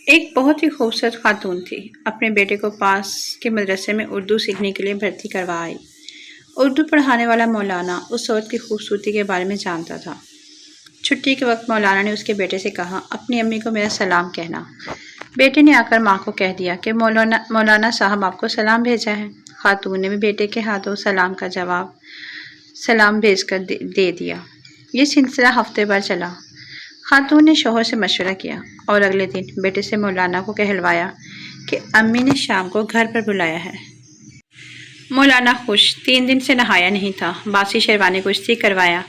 ایک بہت ہی خوبصورت خاتون تھی، اپنے بیٹے کو پاس کے مدرسے میں اردو سیکھنے کے لیے بھرتی کروائی۔ اردو پڑھانے والا مولانا اس عورت کی خوبصورتی کے بارے میں جانتا تھا۔ چھٹی کے وقت مولانا نے اس کے بیٹے سے کہا، اپنی امی کو میرا سلام کہنا۔ بیٹے نے آ کر ماں کو کہہ دیا کہ مولانا صاحب آپ کو سلام بھیجا ہے۔ خاتون نے بھی بیٹے کے ہاتھوں سلام کا جواب سلام بھیج کر دے دیا۔ یہ سلسلہ ہفتے بھر چلا۔ خاتون نے شوہر سے مشورہ کیا اور اگلے دن بیٹے سے مولانا کو کہلوایا کہ امی نے شام کو گھر پر بلایا ہے۔ مولانا خوش، 3 دن سے نہایا نہیں تھا، باسی شیروانی کو استری کروایا،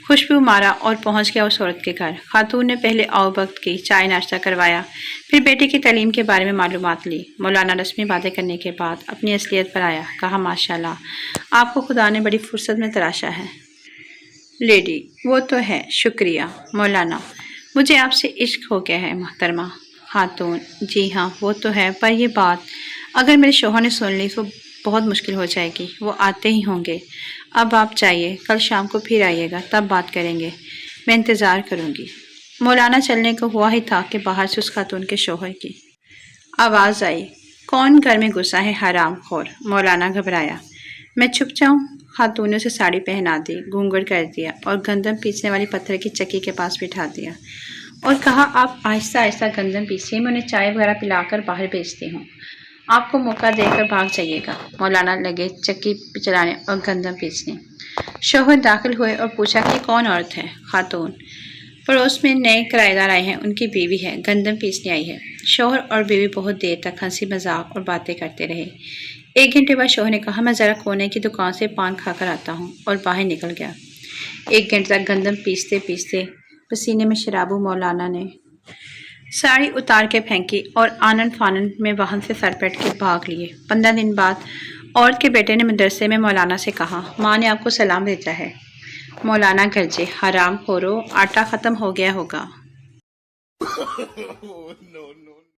خوشبو مارا اور پہنچ گیا اس عورت کے گھر۔ خاتون نے پہلے آؤ بخت کی، چائے ناشتہ کروایا، پھر بیٹے کی تعلیم کے بارے میں معلومات لی۔ مولانا رسمی باتیں کرنے کے بعد اپنی اصلیت پر آیا، کہا ماشاءاللہ، آپ کو خدا نے بڑی فرصت میں تراشا ہے۔ لیڈی: وہ تو ہے، شکریہ۔ مولانا: مجھے آپ سے عشق ہو گیا ہے محترمہ۔ خاتون: جی ہاں وہ تو ہے، پر یہ بات اگر میرے شوہر نے سن لی تو بہت مشکل ہو جائے گی، وہ آتے ہی ہوں گے۔ اب آپ جائیے، کل شام کو پھر آئیے گا، تب بات کریں گے، میں انتظار کروں گی۔ مولانا چلنے کو ہوا ہی تھا کہ باہر سے اس خاتون کے شوہر کی آواز آئی، کون گھر میں گھسا ہے حرام خور؟ مولانا گھبرایا، میں چھپ جاؤں؟ خاتون نے اسے ساڑی پہنا دی، گھونگھٹ کر دیا اور گندم پیسنے والی پتھر کی چکی کے پاس بٹھا دیا اور کہا، آپ آہستہ آہستہ گندم پیسیے، میں انہیں چائے وغیرہ پلا کر باہر بھیجتی ہوں، آپ کو موقع دے کر بھاگ جائیے گا۔ مولانا لگے چکی چلانے اور گندم پیسنے۔ شوہر داخل ہوئے اور پوچھا کہ کون عورت ہے؟ خاتون: پڑوس میں نئے کرایہ دار آئے ہیں، ان کی بیوی ہے، گندم پیسنے آئی ہے۔ شوہر اور بیوی بہت دیر تک ہنسی مذاق اور باتیں کرتے رہے۔ 1 گھنٹے بعد شوہر نے کہا، میں ذرا کونے کی دکان سے پان کھا کر آتا ہوں، اور باہر نکل گیا۔ 1 گھنٹے تک گندم پیستے پیستے پسینے میں شرابو مولانا نے ساڑی اتار کے پھینکی اور آنن فانن میں وہن سے سر پٹ کے بھاگ لیے۔ 15 دن بعد عورت کے بیٹے نے مدرسے میں مولانا سے کہا، ماں نے آپ کو سلام بھیجا ہے۔ مولانا گرجے، حرام خورو، آٹا ختم ہو گیا ہوگا۔